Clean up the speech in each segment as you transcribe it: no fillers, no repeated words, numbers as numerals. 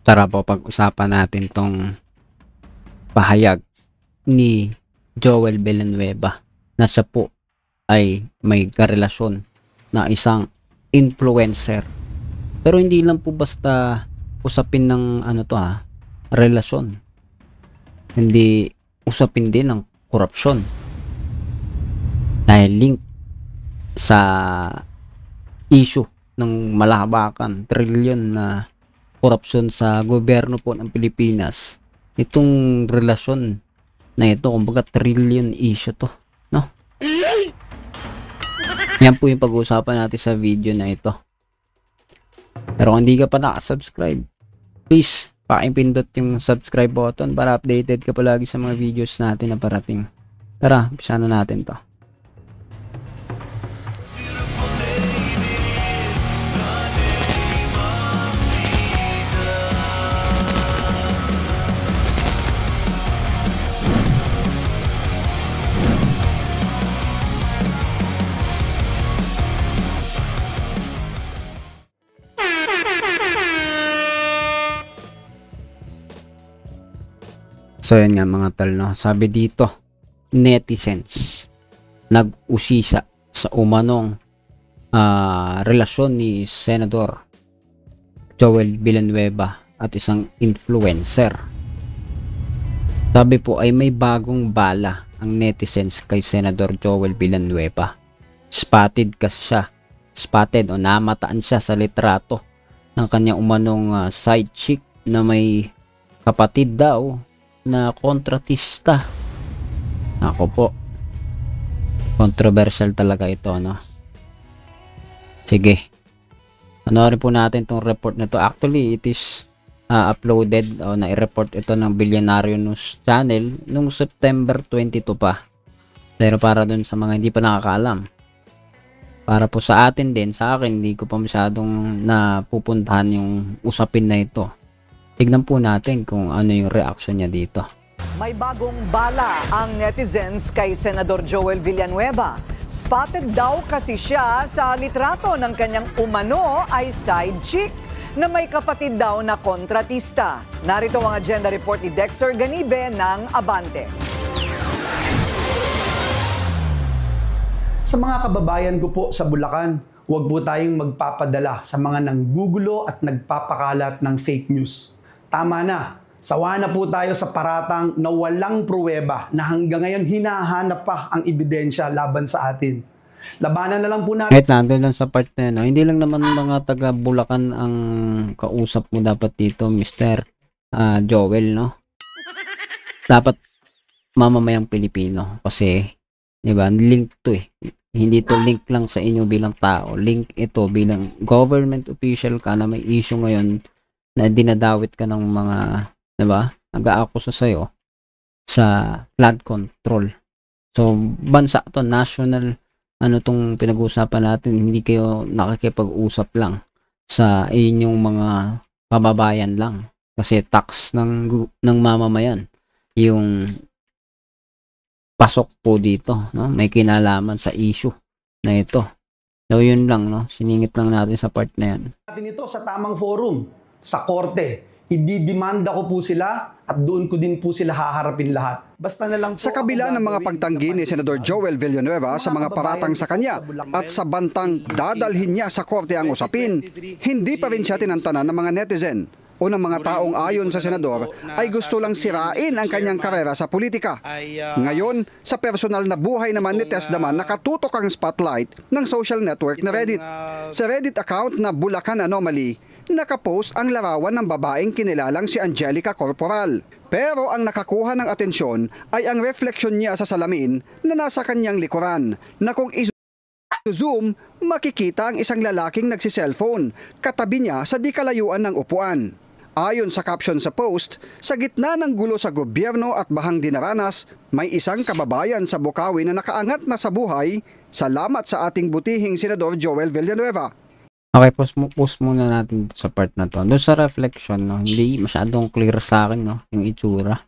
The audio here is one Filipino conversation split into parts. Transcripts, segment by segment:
Tara po pag-usapan natin tong pahayag ni Joel Villanueva na siya po ay may karelasyon na isang influencer. Pero hindi lang po basta usapin ng relasyon. Hindi usapin din ng korupsyon. Dahil link sa issue ng malahabakan, trilyon na korupsyon sa gobyerno po ng Pilipinas. Itong relasyon na ito, kumbaga trillion issue to, no? Yan po yung pag-uusapan natin sa video na ito. Pero kung hindi ka pa nakasubscribe, please pakipindot yung subscribe button para updated ka palagi sa mga videos natin na parating. Tara, umpisa na natin to. So yan nga mga tol, no? Sabi dito, netizens nag-usisa sa umanong relasyon ni Senador Joel Villanueva at isang influencer. Sabi po ay may bagong bala ang netizens kay Senador Joel Villanueva. Spotted kasi siya. Spotted o namataan siya sa litrato ng kanyang umanong side chick na may kapatid daw na kontratista. Ako po, controversial talaga ito, no? Sige, panoorin po natin tong report na to. Actually, it is uploaded o na-report ito ng Billionario News Channel nung September 22 pa. Pero para dun sa mga hindi pa nakakaalam, para po sa atin din, sa akin, hindi ko pa masyadong napupuntahan yung usapin na ito. Tignan po natin kung ano yung reaction niya dito. May bagong bala ang netizens kay Senador Joel Villanueva. Spotted daw kasi siya sa litrato ng kanyang umano ay side chick na may kapatid daw na kontratista. Narito ang agenda report ni Dexter Ganibe ng Abante. Sa mga kababayan ko po sa Bulacan, huwag po tayong magpapadala sa mga nanggugulo at nagpapakalat ng fake news. Tama na, sawa na po tayo sa paratang na walang pruweba na hanggang ngayon hinahanap pa ang ebidensya laban sa atin. Labanan na lang po natin. Kahit nandun lang sa part na yun, no? Hindi lang naman mga taga Bulacan ang kausap mo dapat dito, Mr. Joel, no? Dapat mamamayang Pilipino kasi, di ba, link to eh. Hindi to link lang sa inyo bilang tao. Link ito bilang government official ka na may issue ngayon na dinadawit ka ng mga, di ba, nag-aakusa sa'yo sa flood control. So, bansa to, national, tong pinag-uusapan natin, hindi kayo nakikipag-usap lang sa inyong mga kababayan lang. Kasi tax ng mamamayan yung pasok po dito, no? May kinalaman sa issue na ito. So, yun lang, no? Siningit lang natin sa part na yan. Natin ito sa tamang forum, sa korte. Ididimanda ko po sila at doon ko din po sila haharapin lahat. Basta na lang po sa kabila ng mga pagtanggi ni Senador Joel Villanueva sa mga paratang sa kanya at sa bantang dadalhin niya sa korte ang usapin, hindi pa rin siya tinantanan ng mga netizen o ng mga taong ayon sa senador ay gusto lang sirain ang kanyang karera sa politika. Ngayon, sa personal na buhay naman ni Tess Daman nakatutok ang spotlight ng social network na Reddit. Sa Reddit account na Bulacan Anomaly, nakapost ang larawan ng babaeng kinilalang si Angelica Corporal. Pero ang nakakuha ng atensyon ay ang refleksyon niya sa salamin na nasa kanyang likuran, na kung i-zoom, makikita ang isang lalaking nagsiselfone, katabi niya sa di kalayuan ng upuan. Ayon sa caption sa post, sa gitna ng gulo sa gobyerno at bahang dinaranas, may isang kababayan sa Bukawi na nakaangat na sa buhay, salamat sa ating butihing Senador Joel Villanueva. Okay, post muna natin sa part na to. Doon sa reflection, no, hindi masyadong clear sa akin, no, yung itsura.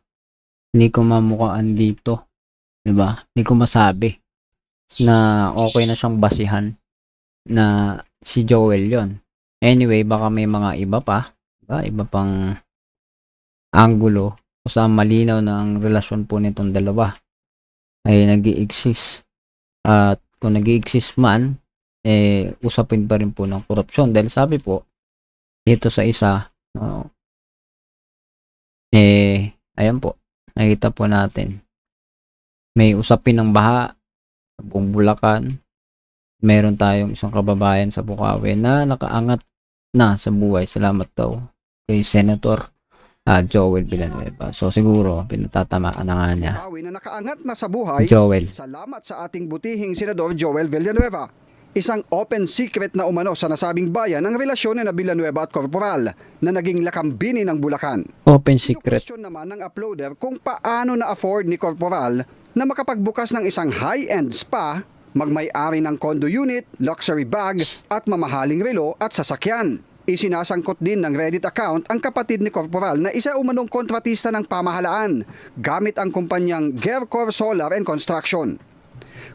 Hindi ko mamukaan dito, 'di ba? Hindi ko masabi na okay na siyang basihan na si Joel 'yon. Anyway, baka may mga iba pa, diba? Iba pang anggulo o sa malinaw ng relasyon po nitong dalawa ay nag-i-exist. At kung nag-i-exist man, usapin pa rin po ng korupsyon. Dahil sabi po, dito sa isa, ayan po, nakita po natin. May usapin ng baha sa buong Bulacan. Meron tayong isang kababayan sa Bukawi na nakaangat na sa buhay. Salamat daw kay Senator Joel Villanueva. So siguro pinatatamaan na nga niya. Bukawi na nakaangat na sa buhay. Joel. Salamat sa ating butihing Senador Joel Villanueva. Isang open secret na umano sa nasabing bayan ang relasyon ni Villanueva at Corporal na naging lakambini ng Bulacan. Open secret. Question naman ng uploader kung paano na-afford ni Corporal na makapagbukas ng isang high-end spa, magmay-ari ng condo unit, luxury bag at mamahaling relo at sasakyan. Isinasangkot din ng Reddit account ang kapatid ni Corporal na isa umanong kontratista ng pamahalaan gamit ang kumpanyang Gercor Solar and Construction.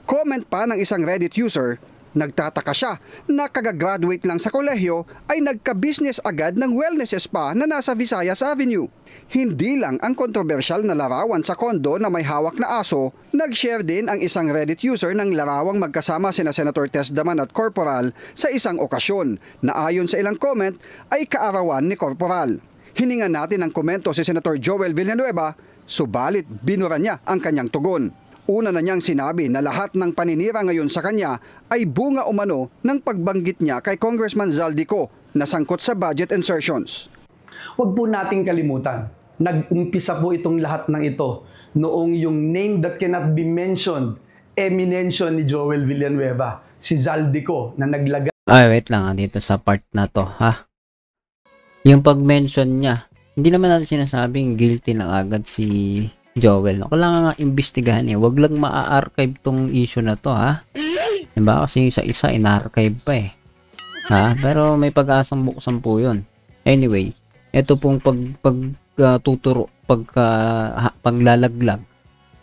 Comment pa ng isang Reddit user, nagtataka siya na kagagraduate lang sa kolehiyo ay nagka-business agad ng wellness spa na nasa Visayas Avenue. Hindi lang ang kontrobersyal na larawan sa kondo na may hawak na aso, nag-share din ang isang Reddit user ng larawang magkasama sina Senator Tess Daman at Corporal sa isang okasyon na ayon sa ilang comment ay kaarawan ni Corporal. Hiningan natin ng komento si Senator Joel Villanueva, subalit binura niya ang kanyang tugon. Una na niyang sinabi na lahat ng paninira ngayon sa kanya ay bunga umano ng pagbanggit niya kay Congressman Zaldico na sangkot sa budget insertions. Huwag po nating kalimutan, nag-umpisa po itong lahat ng ito noong yung name that cannot be mentioned, eminensyon ni Joel Villanueva, si Zaldico na naglagay. Wait lang dito sa part na to, ha? Yung pag-mention niya, hindi naman natin sinasabing guilty na agad si Joel. Kailangan nga imbestigahan Wag lang ma-archive tong issue na to, ha? Diba? Kasi sa isa, ina-archive pa Ha? Pero may pag-asang buksan po yun. Anyway, ito pong paglalaglag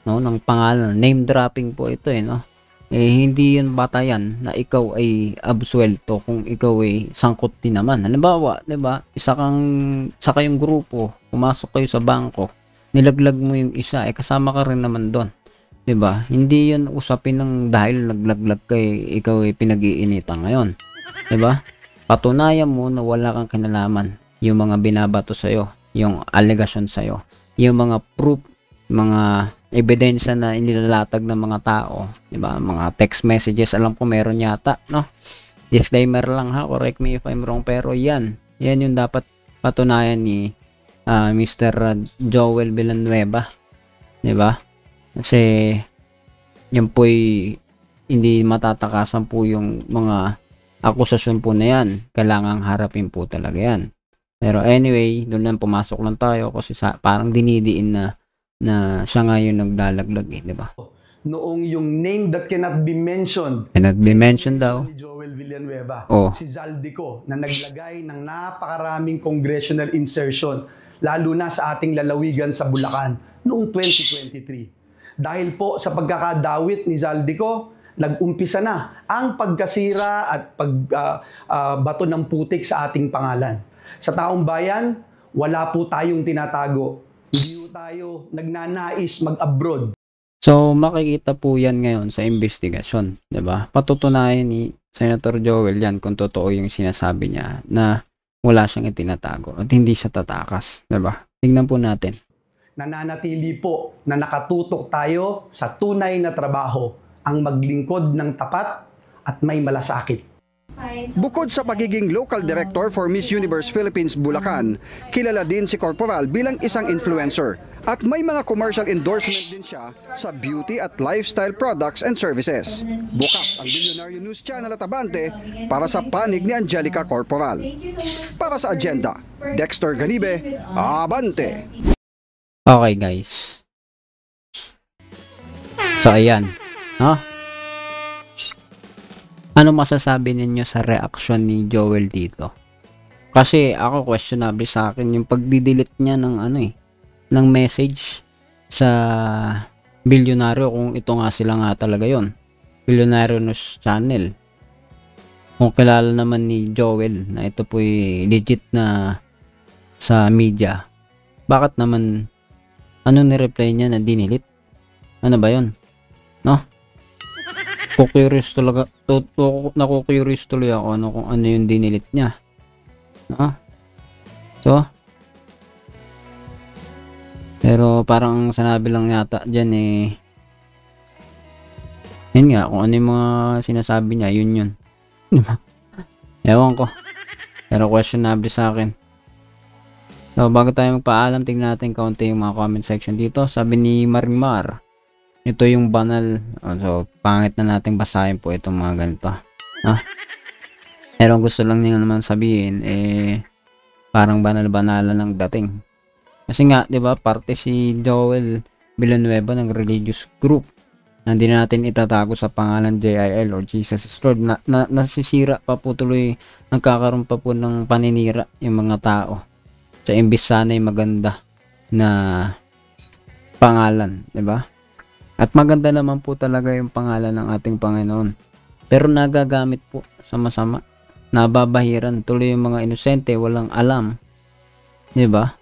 ng pangalan. Name dropping po ito hindi yun batayan na ikaw ay absuelto kung ikaw ay sangkot din naman. Halimbawa, diba? Isa kayong grupo, pumasok kayo sa bangko, nilaglag mo yung isa, kasama ka rin naman doon. 'Di ba? Hindi 'yun usapin ng dahil naglaglag kay ikaw ay pinag-iinitan ngayon. 'Di ba? Patunayan mo na wala kang kinalaman yung mga binabato sa iyo, yung allegation sa iyo, yung mga proof, mga ebidensya na inilalatag ng mga tao, 'di ba? Mga text messages, alam ko meron yata, no? Disclaimer lang ha, correct me if I'm wrong, pero yan yung dapat patunayan ni Mr. Joel Villanueva, 'di ba? Kasi yan po'y hindi matatakasan po yung mga akusasyon po na yan. Kailangang harapin po talaga yan. Pero anyway, doon lang pumasok lang tayo kasi parang dinidiin na siya nga yung naglalaglag 'di ba? Noong yung name that cannot be mentioned. Cannot be mentioned daw. Ni Joel Villanueva, si Zaldico na naglagay ng napakaraming congressional insertion lalo na sa ating lalawigan sa Bulacan noong 2023. Dahil po sa pagkakadawit ni Zaldico, nag-umpisa na ang pagkasira at pagbato ng putik sa ating pangalan. Sa taong bayan, wala po tayong tinatago. Hindi po tayo nagnanais mag-abroad. So makikita po yan ngayon sa investigasyon, 'di ba? Patutunayan ni Senator Joel yan kung totoo yung sinasabi niya na wala siyang itinatago at hindi siya tatakas, 'di ba? Tingnan po natin. Nananatili po na nakatutok tayo sa tunay na trabaho, ang maglingkod ng tapat at may malasakit. Bukod sa pagiging local director for Miss Universe Philippines Bulacan, kilala din si Corporal bilang isang influencer at may mga commercial endorsement din siya sa beauty at lifestyle products and services. Bukas ang Billionaire News Channel at Abante para sa panig ni Angelica Corporal. Para sa agenda, Dexter Ganibe, Abante! Okay guys. So ayan. Ano masasabi ninyo sa reaksyon ni Joel dito? Kasi ako questionable sa akin yung pagdi-delete niya ng ng message sa Bilyonaryo kung ito nga sila nga talaga yon. Billionaire News Channel. Kung kilala naman ni Joel na ito po'y legit na sa media. Bakit naman, ano ni-reply niya na dinilit? Ano ba yun? No? Kukurious talaga, naku-curious tuloy ako kung ano yung dinilit niya. No? So, pero parang sinabi lang yata dyan yun nga, kung ano yung mga sinasabi niya, yun. Ewan ko. Pero questionable sa akin. So, bago tayo magpaalam, tingnan natin kaunti yung mga comment section dito. Sabi ni Marimar, ito yung banal. So, pangit na natin basahin po itong mga ganito. Pero gusto lang niya naman sabihin, parang banal-banalan ng dating. Kasi nga, di ba, parte si Joel Villanueva ng religious group. Hindi na natin itatago sa pangalan JIL or Jesus is Lord. Nasisira pa po tuloy, nagkakaroon pa po ng paninira yung mga tao. So, imbis sana'y maganda na pangalan, di ba? At maganda naman po talaga yung pangalan ng ating Panginoon. Pero nagagamit po sa masama. Nababahiran tuloy yung mga inosente, walang alam. Di ba?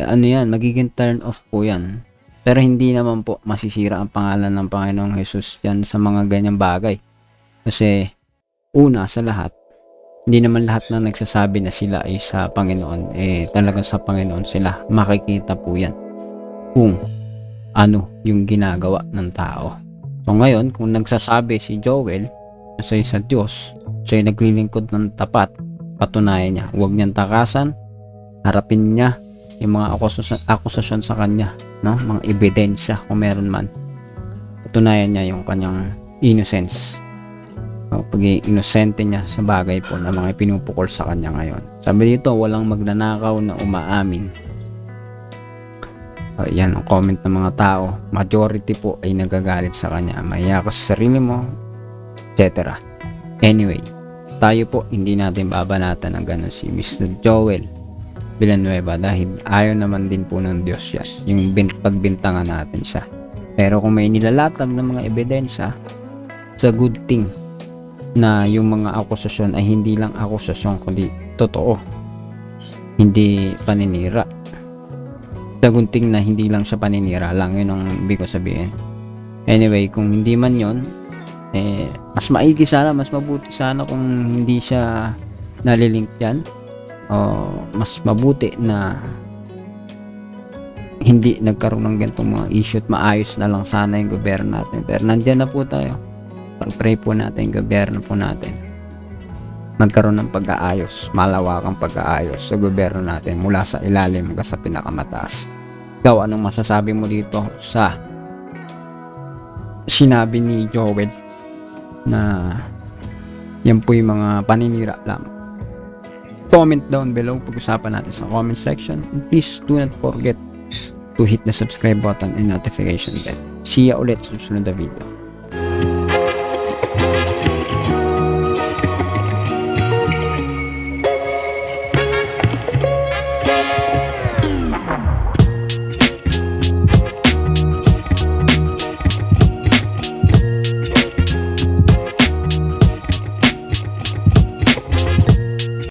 Ano yan, magiging turn off po yan. Pero hindi naman po masisira ang pangalan ng Panginoong Jesus yan sa mga ganyang bagay. Kasi una sa lahat, hindi naman lahat na nagsasabi na sila ay sa Panginoon, talagang sa Panginoon sila. Makikita po yan kung ano yung ginagawa ng tao. So ngayon, kung nagsasabi si Joel na siya sa Diyos, siya ay naglilingkod ng tapat, patunayan niya. Huwag niyang takasan, harapin niya yung mga akusasyon sa kanya, no? Mga ebidensya kung meron man. Patunayan niya yung kanyang innocence. So, pag-inosente niya sa bagay po na mga pinupukol sa kanya ngayon. Sabi dito, walang magnanakaw na umaamin. Yan ang comment ng mga tao. Majority po ay nagagalit sa kanya. Mahiya ka sa sarili mo, etc. Anyway, tayo po hindi natin babanatan ng ganun si Mr. Joel Villanueva dahil ayaw naman din po ng Diyos yan, yung pagbintangan natin siya. Pero kung may nilalatag ng mga ebidensya, it's a good thing na yung mga akusasyon ay hindi lang akusasyon kundi totoo, hindi paninira. It's a good thing na hindi lang siya paninira lang, yun ang ibig ko sabihin. Anyway, kung hindi man yun, mas maigi sana, mas mabuti sana kung hindi siya nalilink yan. O mas mabuti na hindi nagkaroon ng ganitong mga issue at maayos na lang sana yung gobyerno natin. Pero nandyan na po tayo. Pag-pray po natin yung gobyerno po natin. Magkaroon ng pag-aayos, malawakang pag-aayos sa gobyerno natin mula sa ilalim hanggang sa pinakamataas. Ikaw, anong masasabi mo dito sa sinabi ni Joel na yan po yung mga paninira lamang? Comment down below, pag-usapan natin sa comment section. And please do not forget to hit the subscribe button and notification bell. See ya ulit sa susunod na video.